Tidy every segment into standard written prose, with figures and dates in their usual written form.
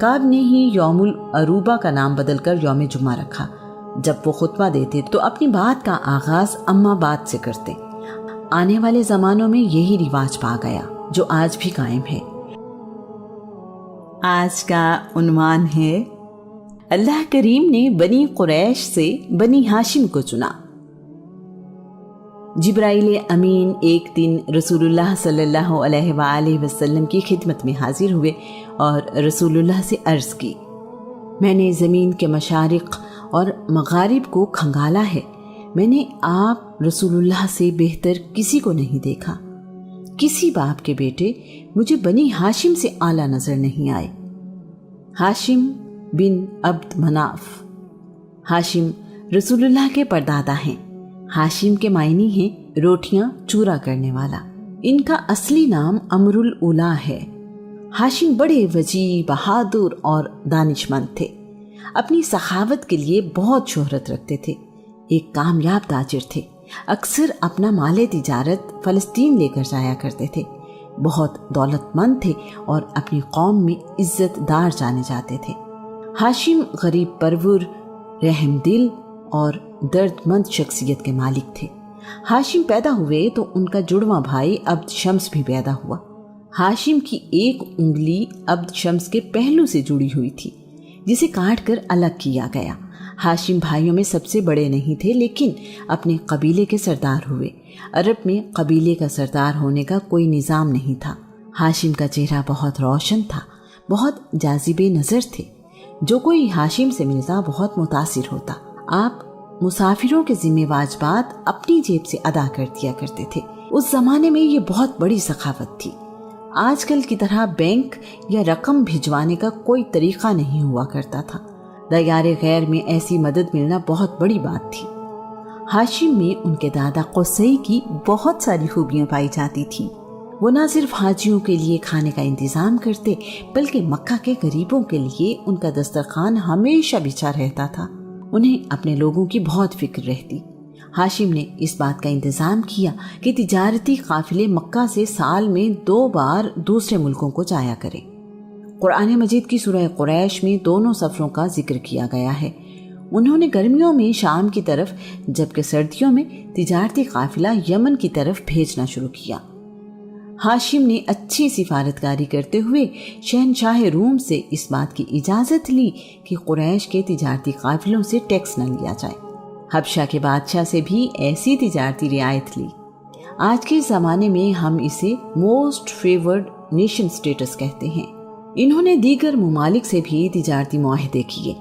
کعب نے ہی یوم العروبہ کا نام بدل کر یوم جمعہ رکھا۔ جب وہ خطبہ دیتے تو اپنی بات کا آغاز اما بات سے کرتے۔ آنے والے زمانوں میں یہی رواج پا گیا جو آج بھی قائم ہے۔ آج کا عنوان ہے اللہ کریم نے بنی قریش سے بنی ہاشم کو چنا۔ جبرائیل امین ایک دن رسول اللہ صلی اللہ علیہ وآلہ وسلم کی خدمت میں حاضر ہوئے اور رسول اللہ سے عرض کی، میں نے زمین کے مشارق اور مغارب کو کھنگالا ہے، میں نے آپ رسول اللہ سے بہتر کسی کو نہیں دیکھا، کسی باپ کے بیٹے مجھے بنی ہاشم سے اعلیٰ نظر نہیں آئے۔ ہاشم بن عبد مناف۔ ہاشم رسول اللہ کے پردادا ہیں۔ ہاشم کے معنی ہیں روٹیاں چورا کرنے والا۔ ان کا اصلی نام امر الاولیٰ ہے۔ ہاشم بڑے وجیح، بہادر اور دانشمند تھے۔ اپنی سخاوت کے لیے بہت شہرت رکھتے تھے۔ ایک کامیاب تاجر تھے۔ اکثر اپنا مال تجارت فلسطین لے کر جایا کرتے تھے۔ بہت دولت مند تھے اور اپنی قوم میں عزت دار جانے جاتے تھے۔ ہاشم غریب پرور، رحم دل اور درد مند شخصیت کے مالک تھے۔ ہاشم پیدا ہوئے تو ان کا جڑواں بھائی عبد شمس بھی پیدا ہوا۔ ہاشم کی ایک انگلی عبد شمس کے پہلو سے جڑی ہوئی تھی، جسے کاٹ کر الگ کیا گیا۔ ہاشم بھائیوں میں سب سے بڑے نہیں تھے، لیکن اپنے قبیلے کے سردار ہوئے۔ عرب میں قبیلے کا سردار ہونے کا کوئی نظام نہیں تھا۔ ہاشم کا چہرہ بہت روشن تھا، بہت جاذب نظر تھے۔ جو کوئی ہاشم سے ملتا بہت متاثر ہوتا۔ آپ مسافروں کے ذمہ واجبات اپنی جیب سے ادا کر دیا کرتے تھے۔ اس زمانے میں یہ بہت بڑی سخاوت تھی۔ آج کل کی طرح بینک یا رقم بھجوانے کا کوئی طریقہ نہیں ہوا کرتا تھا۔ دیار غیر میں ایسی مدد ملنا بہت بڑی بات تھی۔ ہاشم میں ان کے دادا قصی کی بہت ساری خوبیاں پائی جاتی تھیں۔ وہ نہ صرف حاجیوں کے لیے کھانے کا انتظام کرتے، بلکہ مکہ کے غریبوں کے لیے ان کا دسترخوان ہمیشہ بچھا رہتا تھا۔ انہیں اپنے لوگوں کی بہت فکر رہتی۔ ہاشم نے اس بات کا انتظام کیا کہ تجارتی قافلے مکہ سے سال میں 2 بار دوسرے ملکوں کو جایا کریں۔ قرآن مجید کی سورہ قریش میں دونوں سفروں کا ذکر کیا گیا ہے۔ انہوں نے گرمیوں میں شام کی طرف جبکہ سردیوں میں تجارتی قافلہ یمن کی طرف بھیجنا شروع کیا۔ ہاشم نے اچھی سفارتکاری کرتے ہوئے شہنشاہ روم سے اس بات کی اجازت لی کہ قریش کے تجارتی قافلوں سے ٹیکس نہ لیا جائے۔ حبشہ کے بادشاہ سے بھی ایسی تجارتی رعایت لی۔ آج کے زمانے میں ہم اسے موسٹ فیورڈ نیشن سٹیٹس کہتے ہیں۔ انہوں نے دیگر ممالک سے بھی تجارتی معاہدے کیے۔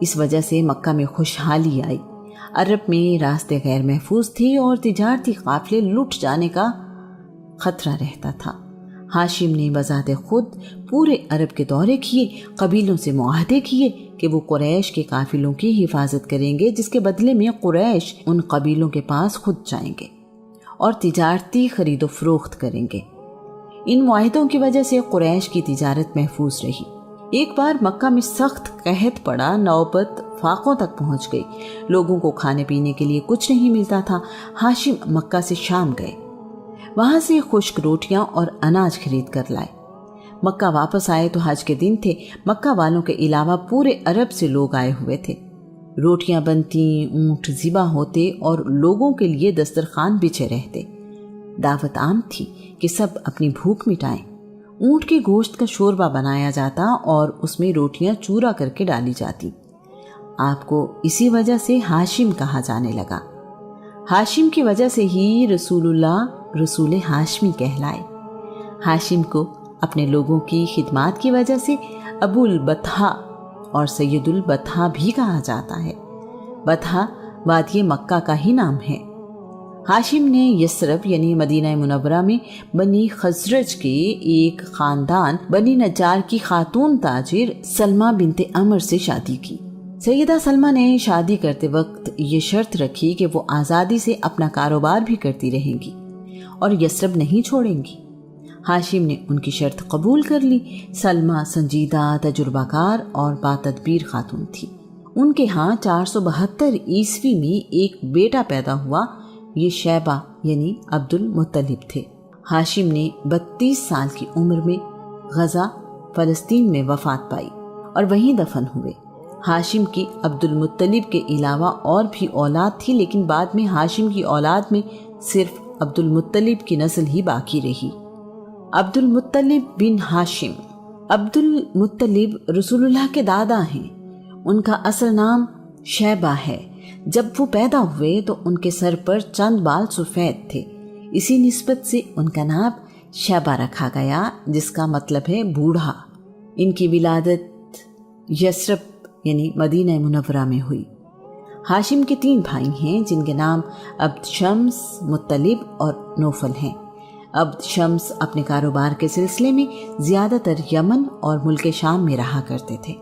اس وجہ سے مکہ میں خوشحالی آئی۔ عرب میں راستے غیر محفوظ تھے اور تجارتی قافلے لٹ جانے کا خطرہ رہتا تھا۔ ہاشم نے بذات خود پورے عرب کے دورے کیے، قبیلوں سے معاہدے کیے کہ وہ قریش کے قافلوں کی حفاظت کریں گے، جس کے بدلے میں قریش ان قبیلوں کے پاس خود جائیں گے اور تجارتی خرید و فروخت کریں گے۔ ان معاہدوں کی وجہ سے قریش کی تجارت محفوظ رہی۔ ایک بار مکہ میں سخت قحط پڑا، نوبت فاقوں تک پہنچ گئی۔ لوگوں کو کھانے پینے کے لیے کچھ نہیں ملتا تھا۔ ہاشم مکہ سے شام گئے، وہاں سے خشک روٹیاں اور اناج خرید کر لائے۔ مکہ واپس آئے تو حج کے دن تھے۔ مکہ والوں کے علاوہ پورے عرب سے لوگ آئے ہوئے تھے۔ روٹیاں بنتی، اونٹ ذبح ہوتے اور لوگوں کے لیے دسترخوان بچھے رہتے۔ دعوت عام تھی کہ سب اپنی بھوک مٹائیں۔ اونٹ کے گوشت کا شوربہ بنایا جاتا اور اس میں روٹیاں چورا کر کے ڈالی جاتی۔ آپ کو اسی وجہ سے ہاشم کہا جانے لگا۔ ہاشم کی وجہ سے ہی رسول اللہ رسول ہاشمی کہلائے۔ ہاشم کو اپنے لوگوں کی خدمات کی وجہ سے ابو البطحاء اور سید البطحاء بھی کہا جاتا ہے۔ بطحاء وادی مکہ کا ہی نام ہے۔ ہاشم نے یثرب یعنی مدینہ منورہ میں بنی خزرج کے ایک خاندان بنی نجار کی خاتون تاجر سلمہ بنت عمر سے شادی کی۔ سیدہ سلمہ نے شادی کرتے وقت یہ شرط رکھی کہ وہ آزادی سے اپنا کاروبار بھی کرتی رہیں گی اور یثرب نہیں چھوڑیں گی۔ ہاشم نے ان کی شرط قبول کر لی۔ سلمہ سنجیدہ، تجربہ کار اور باتدبیر خاتون تھی۔ ان کے ہاں 472 عیسوی میں ایک بیٹا پیدا ہوا۔ یہ شیبہ یعنی عبد المطلب تھے۔ ہاشم نے 32 سال کی عمر میں غزہ فلسطین میں وفات پائی۔ اور وہیں دفن ہوئے۔ ہاشم کی عبد المطلب کے علاوہ اور بھی اولاد تھی، لیکن بعد میں ہاشم کی اولاد میں صرف عبد المطلب کی نسل ہی باقی رہی۔ عبد المطلب بن ہاشم۔ عبد المطلب رسول اللہ کے دادا ہیں۔ ان کا اصل نام شیبہ ہے۔ جب وہ پیدا ہوئے تو ان کے سر پر چند بال سفید تھے، اسی نسبت سے ان کا نام شیبہ رکھا گیا، جس کا مطلب ہے بوڑھا۔ ان کی ولادت یثرب یعنی مدینہ منورہ میں ہوئی۔ ہاشم کے 3 بھائی ہیں جن کے نام عبد شمس، مطلب اور نوفل ہیں۔ عبد شمس اپنے کاروبار کے سلسلے میں زیادہ تر یمن اور ملک شام میں رہا کرتے تھے،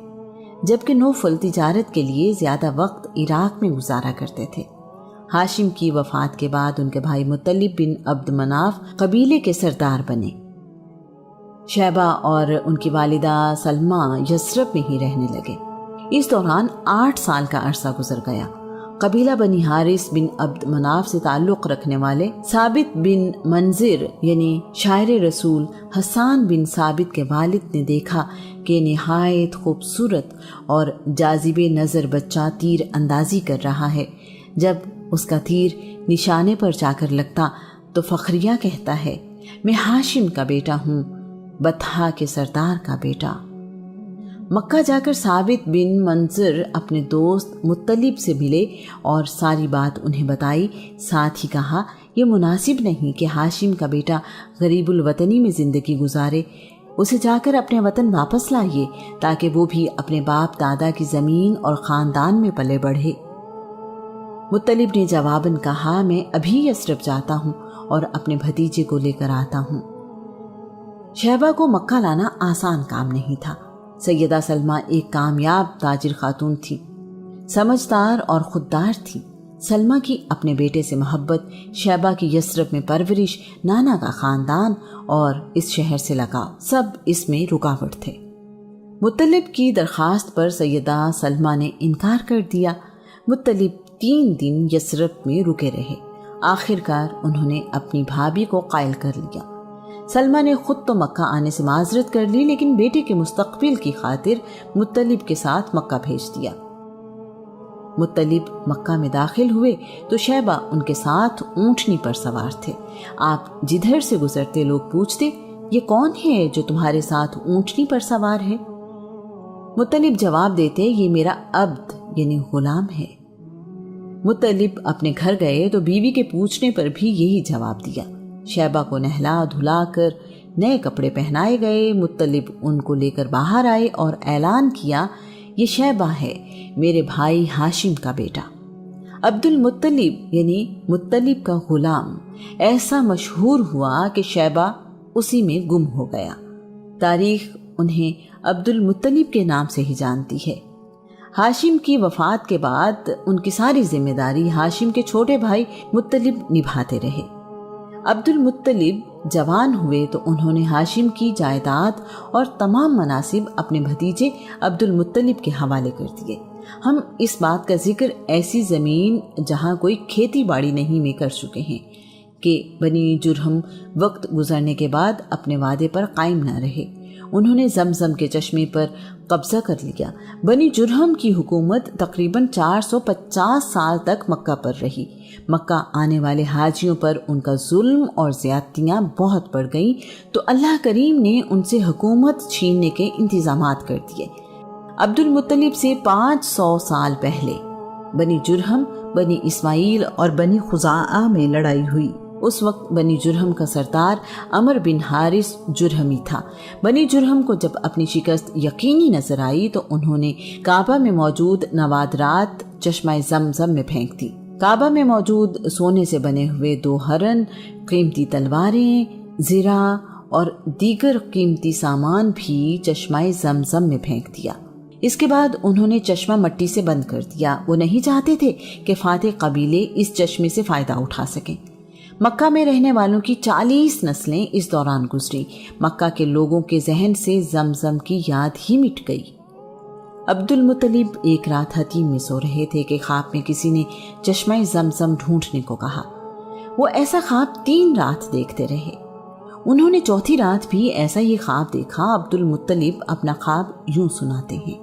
جبکہ نوفل تجارت کے لیے زیادہ وقت عراق میں گزارا کرتے تھے۔ ہاشم کی وفات کے بعد ان کے بھائی مطلب بن عبد مناف قبیلے کے سردار بنے۔ شیبہ اور ان کی والدہ سلمہ یثرب میں ہی رہنے لگے۔ اس دوران 8 سال کا عرصہ گزر گیا۔ قبیلہ بنی حارث بن عبد مناف سے تعلق رکھنے والے ثابت بن منذر یعنی شاعر رسول حسان بن ثابت کے والد نے دیکھا کہ نہایت خوبصورت اور جاذب نظر بچہ تیر اندازی کر رہا ہے۔ جب اس کا تیر نشانے پر جا کر لگتا تو فخریہ کہتا ہے، میں ہاشم کا بیٹا ہوں، بطحا کے سردار کا بیٹا۔ مکہ جا کر ثابت بن منذر اپنے دوست مطلب سے ملے اور ساری بات انہیں بتائی، ساتھ ہی کہا یہ مناسب نہیں کہ ہاشم کا بیٹا غریب الوطنی میں زندگی گزارے، اسے جا کر اپنے وطن واپس لائیے تاکہ وہ بھی اپنے باپ دادا کی زمین اور خاندان میں پلے بڑھے۔ مطلب نے جواباً کہا، میں ابھی یثرب جاتا ہوں اور اپنے بھتیجے کو لے کر آتا ہوں۔ شیبہ کو مکہ لانا آسان کام نہیں تھا۔ سیدہ سلمہ ایک کامیاب تاجر خاتون تھی، سمجھدار اور خوددار تھی۔ سلمہ کی اپنے بیٹے سے محبت، شیبہ کی یثرب میں پرورش، نانا کا خاندان اور اس شہر سے لگاؤ، سب اس میں رکاوٹ تھے۔ مطلب کی درخواست پر سیدہ سلمہ نے انکار کر دیا۔ مطلب 3 دن یثرب میں رکے رہے۔ آخر کار انہوں نے اپنی بھابھی کو قائل کر لیا۔ سلمہ نے خود تو مکہ آنے سے معذرت کر لی، لیکن بیٹے کے مستقبل کی خاطر مطلب کے ساتھ مکہ بھیج دیا۔ مطلب مکہ میں داخل ہوئے تو شیبہ ان کے ساتھ اونٹنی پر سوار تھے۔ آپ جدھر سے گزرتے لوگ پوچھتے، یہ کون ہے جو تمہارے ساتھ اونٹنی پر سوار ہے؟ مطلب جواب دیتے، یہ میرا عبد یعنی غلام ہے۔ مطلب اپنے گھر گئے تو بیوی کے پوچھنے پر بھی یہی جواب دیا۔ شیبہ کو نہلا دھلا کر نئے کپڑے پہنائے گئے۔ مطلب ان کو لے کر باہر آئے اور اعلان کیا، یہ شیبہ ہے، میرے بھائی ہاشم کا بیٹا۔ عبد المطلب یعنی مطلب کا غلام ایسا مشہور ہوا کہ شیبہ اسی میں گم ہو گیا۔ تاریخ انہیں عبد المطلب کے نام سے ہی جانتی ہے۔ ہاشم کی وفات کے بعد ان کی ساری ذمہ داری ہاشم کے چھوٹے بھائی مطلب نبھاتے رہے۔ عبد المطلب جوان ہوئے تو انہوں نے ہاشم کی جائیداد اور تمام مناصب اپنے بھتیجے عبد المطلب کے حوالے کر دیے۔ ہم اس بات کا ذکر ایسی زمین جہاں کوئی کھیتی باڑی نہیں میں کر چکے ہیں کہ بنی جرہم وقت گزرنے کے بعد اپنے وعدے پر قائم نہ رہے۔ انہوں نے زمزم کے چشمے پر قبضہ کر لیا۔ بنی جرہم کی حکومت تقریباً 450 سال تک مکہ پر رہی۔ مکہ آنے والے حاجیوں پر ان کا ظلم اور زیادتیاں بہت بڑھ گئیں تو اللہ کریم نے ان سے حکومت چھیننے کے انتظامات کر دیے۔ عبد المطلب سے 500 سال پہلے بنی جرہم، بنی اسماعیل اور بنی خزاعہ میں لڑائی ہوئی۔ اس وقت بنی جرہم کا سردار عمر بن حارث جرہمی تھا۔ بنی جرہم کو جب اپنی شکست یقینی نظر آئی تو انہوں نے کعبہ میں موجود نوادرات چشمہ زمزم میں پھینک دی۔ کعبہ میں موجود سونے سے بنے ہوئے 2 ہرن، قیمتی تلواریں، زرہ اور دیگر قیمتی سامان بھی چشمہ زمزم میں پھینک دیا۔ اس کے بعد انہوں نے چشمہ مٹی سے بند کر دیا۔ وہ نہیں چاہتے تھے کہ فاتح قبیلے اس چشمے سے فائدہ اٹھا سکیں۔ مکہ میں رہنے والوں کی 40 نسلیں اس دوران گزری۔ مکہ کے لوگوں کے ذہن سے زمزم کی یاد ہی مٹ گئی۔ عبد المطلب ایک رات حتیم میں سو رہے تھے کہ خواب میں کسی نے چشمہ زمزم ڈھونڈنے کو کہا۔ وہ ایسا خواب 3 رات دیکھتے رہے۔ انہوں نے 4تھی رات بھی ایسا ہی خواب دیکھا۔ عبد المطلب اپنا خواب یوں سناتے ہیں۔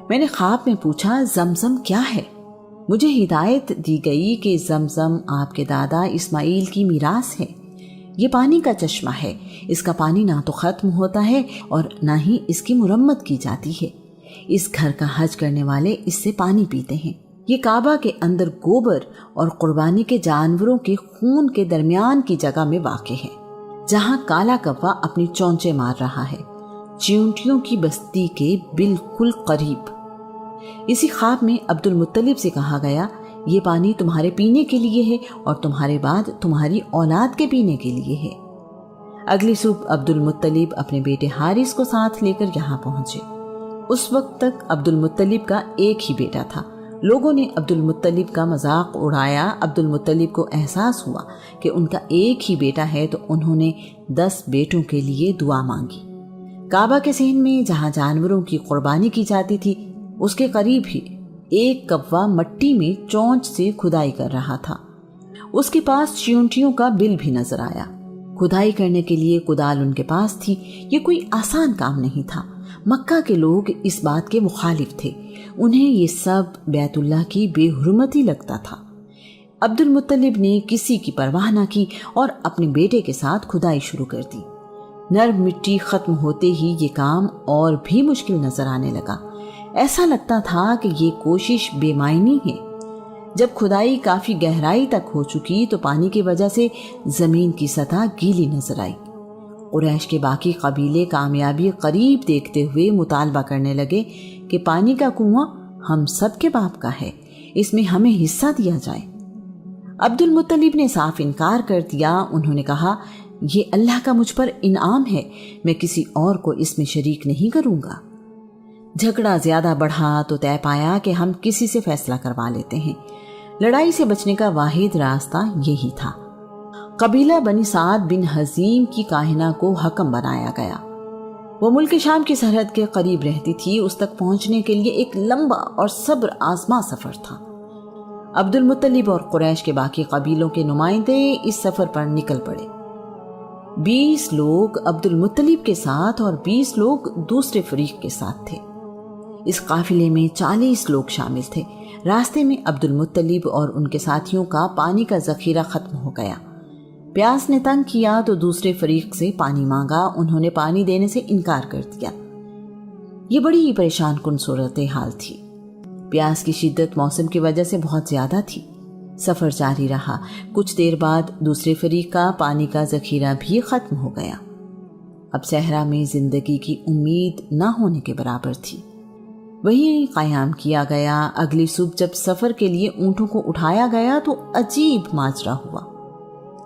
میں نے خواب میں پوچھا زمزم کیا ہے؟ مجھے ہدایت دی گئی کہ زمزم آپ کے دادا اسماعیل کی میراث ہے۔ یہ پانی کا چشمہ ہے، اس کا پانی نہ تو ختم ہوتا ہے اور نہ ہی اس کی مرمت کی جاتی ہے۔ اس گھر کا حج کرنے والے اس سے پانی پیتے ہیں۔ یہ کعبہ کے اندر گوبر اور قربانی کے جانوروں کے خون کے درمیان کی جگہ میں واقع ہے، جہاں کالا کوا اپنی چونچے مار رہا ہے، چیونٹیوں کی بستی کے بالکل قریب۔ اسی خواب میں عبد المطلب سے کہا گیا یہ پانی تمہارے پینے کے لیے ہے اور تمہارے بعد تمہاری اولاد کے پینے کے لیے ہے۔ اگلی صبح عبد المطلب اپنے بیٹے حارث کو ساتھ لے کر یہاں پہنچے۔ اس وقت تک عبد المطلب کا ایک ہی بیٹا تھا۔ لوگوں نے عبد المطلب کا مذاق اڑایا۔ عبد المطلب کو احساس ہوا کہ ان کا ایک ہی بیٹا ہے تو انہوں نے 10 بیٹوں کے لیے دعا مانگی۔ کعبہ کے صحن میں جہاں جانوروں کی قربانی کی جاتی تھی اس کے قریب ہی ایک کوا مٹی میں چونچ سے کھدائی کر رہا تھا۔ اس کے پاس چیونٹیوں کا بل بھی نظر آیا۔ کھدائی کرنے کے لیے کدال ان کے پاس تھی۔ یہ کوئی آسان کام نہیں تھا۔ مکہ کے لوگ اس بات کے مخالف تھے، انہیں یہ سب بیت اللہ کی بے حرمتی لگتا تھا۔ عبد المطلب نے کسی کی پرواہ نہ کی اور اپنے بیٹے کے ساتھ کھدائی شروع کر دی۔ نرم مٹی ختم ہوتے ہی یہ کام اور بھی مشکل نظر آنے لگا۔ ایسا لگتا تھا کہ یہ کوشش بے معنی ہے۔ جب کھدائی کافی گہرائی تک ہو چکی تو پانی کی وجہ سے زمین کی سطح گیلی نظر آئی۔ قریش کے باقی قبیلے کامیابی قریب دیکھتے ہوئے مطالبہ کرنے لگے کہ پانی کا کنواں ہم سب کے باپ کا ہے، اس میں ہمیں حصہ دیا جائے۔ عبد المطلب نے صاف انکار کر دیا۔ انہوں نے کہا یہ اللہ کا مجھ پر انعام ہے، میں کسی اور کو اس میں شریک نہیں کروں گا۔ جھگڑا زیادہ بڑھا تو طے پایا کہ ہم کسی سے فیصلہ کروا لیتے ہیں۔ لڑائی سے بچنے کا واحد راستہ یہی تھا۔ قبیلہ بنی سعد بن حزیم کی کاہنہ کو حکم بنایا گیا۔ وہ ملک شام کی سرحد کے قریب رہتی تھی۔ اس تک پہنچنے کے لیے ایک لمبا اور صبر آزما سفر تھا۔ عبد المطلب اور قریش کے باقی قبیلوں کے نمائندے اس سفر پر نکل پڑے۔ 20 لوگ عبد المطلب کے ساتھ اور 20 لوگ دوسرے فریق کے ساتھ تھے۔ اس قافلے میں 40 لوگ شامل تھے۔ راستے میں عبد المطلب اور ان کے ساتھیوں کا پانی کا ذخیرہ ختم ہو گیا۔ پیاس نے تنگ کیا تو دوسرے فریق سے پانی مانگا۔ انہوں نے پانی دینے سے انکار کر دیا۔ یہ بڑی ہی پریشان کن صورتحال تھی۔ پیاس کی شدت موسم کی وجہ سے بہت زیادہ تھی۔ سفر جاری رہا۔ کچھ دیر بعد دوسرے فریق کا پانی کا ذخیرہ بھی ختم ہو گیا۔ اب صحرا میں زندگی کی امید نہ ہونے کے برابر تھی۔ وہی قیام کیا گیا۔ اگلی صبح جب سفر کے لیے اونٹوں کو اٹھایا گیا تو عجیب ماجرا ہوا۔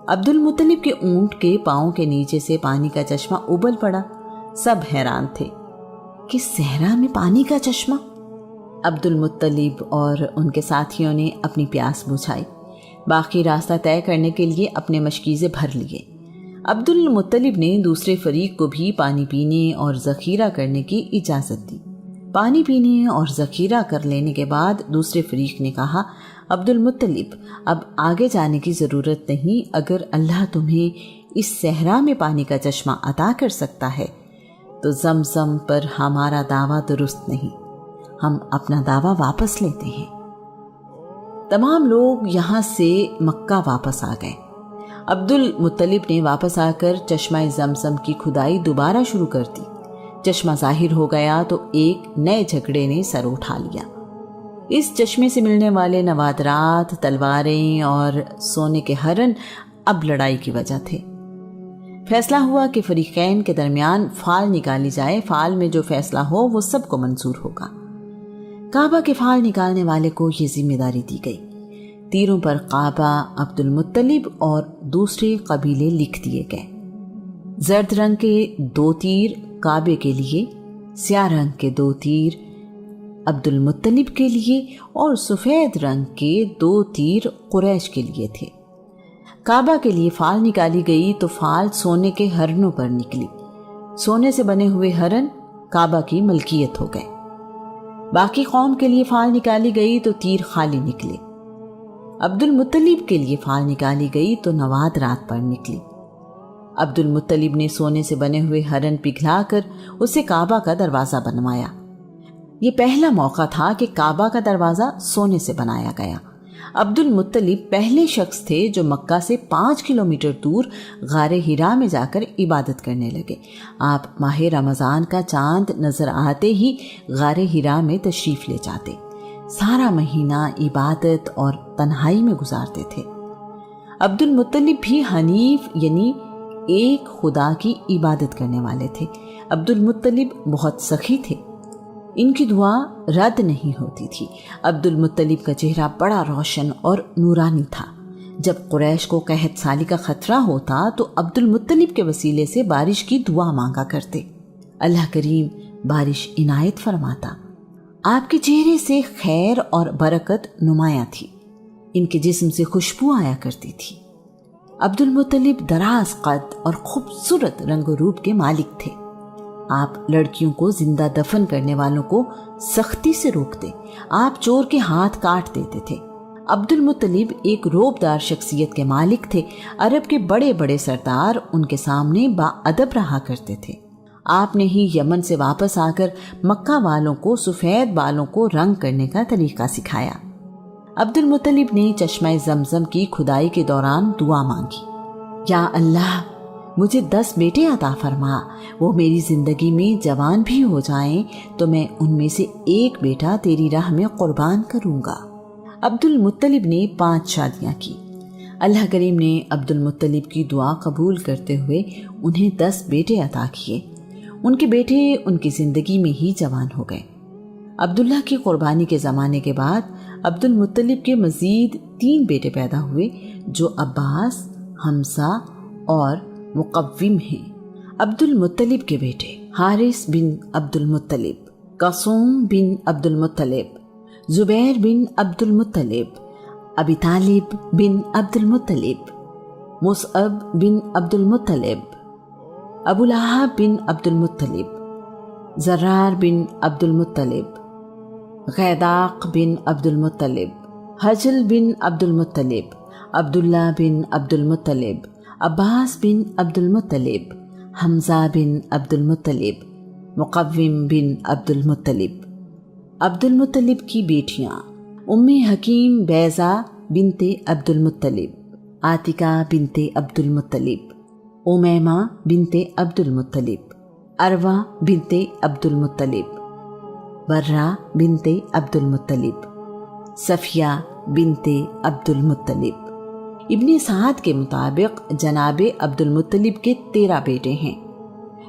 عبد المطلب کے اونٹ کے پاؤں کے نیچے سے پانی کا چشمہ ابل پڑا۔ سب حیران تھے کہ صحرا میں پانی کا چشمہ۔ عبد المطلب اور ان کے ساتھیوں نے اپنی پیاس بجھائی۔ باقی راستہ طے کرنے کے لیے اپنے مشکیزے بھر لیے۔ عبد المطلب نے دوسرے فریق کو بھی پانی پینے اور ذخیرہ کرنے کی اجازت دی۔ پانی پینے اور ذخیرہ کر لینے کے بعد دوسرے فریق نے کہا عبد المطلب اب آگے جانے کی ضرورت نہیں۔ اگر اللہ تمہیں اس صحرا میں پانی کا چشمہ عطا کر سکتا ہے تو زمزم پر ہمارا دعویٰ درست نہیں، ہم اپنا دعویٰ واپس لیتے ہیں۔ تمام لوگ یہاں سے مکہ واپس آ گئے۔ عبد المطلب نے واپس آ کر چشمہ زمزم کی کھدائی دوبارہ شروع کر دی۔ چشمہ ظاہر ہو گیا تو ایک نئے جھگڑے نے سر اٹھا لیا۔ اس چشمے سے ملنے والے نوادرات، تلواریں اور سونے کے ہرن اب لڑائی کی وجہ تھے۔ فیصلہ ہوا کہ فریقین کے درمیان فال نکالی جائے۔ فال میں جو فیصلہ ہو وہ سب کو منظور ہوگا۔ کعبہ کے فال نکالنے والے کو یہ ذمہ داری دی گئی۔ تیروں پر کعبہ، عبد المطلب اور دوسرے قبیلے لکھ دیے گئے۔ زرد رنگ کے 2 تیر کعبے کے لیے، سیاہ رنگ کے 2 تیر عبد المطلب کے لیے اور سفید رنگ کے 2 تیر قریش کے لیے تھے۔ کعبہ کے لیے فال نکالی گئی تو فال سونے کے ہرنوں پر نکلی۔ سونے سے بنے ہوئے ہرن کعبہ کی ملکیت ہو گئے۔ باقی قوم کے لیے فال نکالی گئی تو تیر خالی نکلے۔ عبد المطلب کے لیے فال نکالی گئی تو نواد رات پر نکلی۔ عبد المطلب نے سونے سے بنے ہوئے ہرن پگھلا کر اسے کعبہ کا دروازہ بنوایا۔ یہ پہلا موقع تھا کہ کعبہ کا دروازہ سونے سے بنایا گیا۔ عبد المطلب پہلے شخص تھے جو مکہ سے 5 کلومیٹر دور غار حرا میں جا کر عبادت کرنے لگے۔ آپ ماہ رمضان کا چاند نظر آتے ہی غار حرا میں تشریف لے جاتے، سارا مہینہ عبادت اور تنہائی میں گزارتے تھے۔ عبد المطلب بھی حنیف یعنی ایک خدا کی عبادت کرنے والے تھے۔ عبد المطلب بہت سخی تھے، ان کی دعا رد نہیں ہوتی تھی۔ عبد المطلب کا چہرہ بڑا روشن اور نورانی تھا۔ جب قریش کو قحط سالی کا خطرہ ہوتا تو عبد المطلب کے وسیلے سے بارش کی دعا مانگا کرتے، اللہ کریم بارش عنایت فرماتا۔ آپ کے چہرے سے خیر اور برکت نمایاں تھی، ان کے جسم سے خوشبو آیا کرتی تھی۔ عبد المطلب دراز قد اور خوبصورت رنگ و روپ کے مالک تھے۔ آپ لڑکیوں کو زندہ دفن کرنے والوں کو سختی سے روکتے، آپ چور کے ہاتھ کاٹ دیتے تھے۔ عبد المطلب ایک روبدار شخصیت کے مالک تھے۔ عرب کے بڑے بڑے سردار ان کے سامنے باادب رہا کرتے تھے۔ آپ نے ہی یمن سے واپس آ کر مکہ والوں کو سفید بالوں کو رنگ کرنے کا طریقہ سکھایا۔ عبد المطلب نے چشمہ زمزم کی کھدائی کے دوران دعا مانگی، یا اللہ مجھے 10 بیٹے عطا فرما، وہ میری زندگی میں جوان بھی ہو جائیں تو میں ان میں سے ایک بیٹا تیری راہ میں قربان کروں گا۔ عبد المطلب نے 5 شادیاں کی۔ اللہ کریم نے عبد المطلب کی دعا قبول کرتے ہوئے انہیں 10 بیٹے عطا کیے۔ ان کے بیٹے ان کی زندگی میں ہی جوان ہو گئے۔ عبداللہ کی قربانی کے زمانے کے بعد عبد المطلب کے مزید 3 بیٹے پیدا ہوئے جو عباس، حمزہ اور مقوم ہیں۔ عبد المطلب کے بیٹے حارث بن عبد المطلب، قاسم بن عبد المطلب، زبیر بن عبد المطلب، ابی طالب بن عبد المطلب، مصعب بن عبد المطلب، ابو لہب بن عبد المطلب، زرار بن عبد المطلب، غیداق بن عبد المطلب، حجل بن عبد المطلب، عبداللہ بن عبد المطلب، عباس بن عبد المطلب، حمزہ بن عبد المطلب، مقوم بن عبد المطلب۔ عبد المطلب کی بیٹیاں ام حکیم بیضہ بنت عبد المطلب، عاتکہ بنت عبد المطلب، امیمہ بنت عبد المطلب، عروہ بنت عبد المطلب، برہ بنت عبد المطلب، صفیہ بنت عبد المطلب۔ ابن سعد کے مطابق جناب عبد المطلب کے 13 بیٹے ہیں۔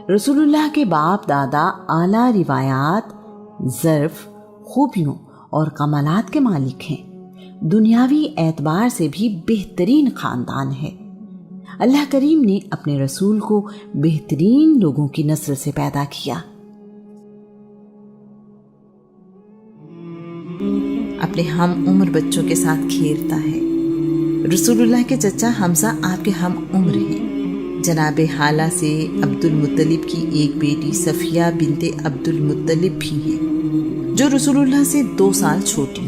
رسول اللہ کے باپ دادا اعلیٰ روایات، ظرف، خوبیوں اور کمالات کے مالک ہیں۔ دنیاوی اعتبار سے بھی بہترین خاندان ہے۔ اللہ کریم نے اپنے رسول کو بہترین لوگوں کی نسل سے پیدا کیا۔ اپنے ہم عمر بچوں کے ساتھ کھیلتا ہے۔ رسول اللہ کے چچا حمزہ آپ کے ہم عمر ہیں۔ جناب حالہ سے عبد المطلب کی ایک بیٹی صفیہ بنت عبد المطلب بھی ہیں جو رسول اللہ سے 2 سال چھوٹی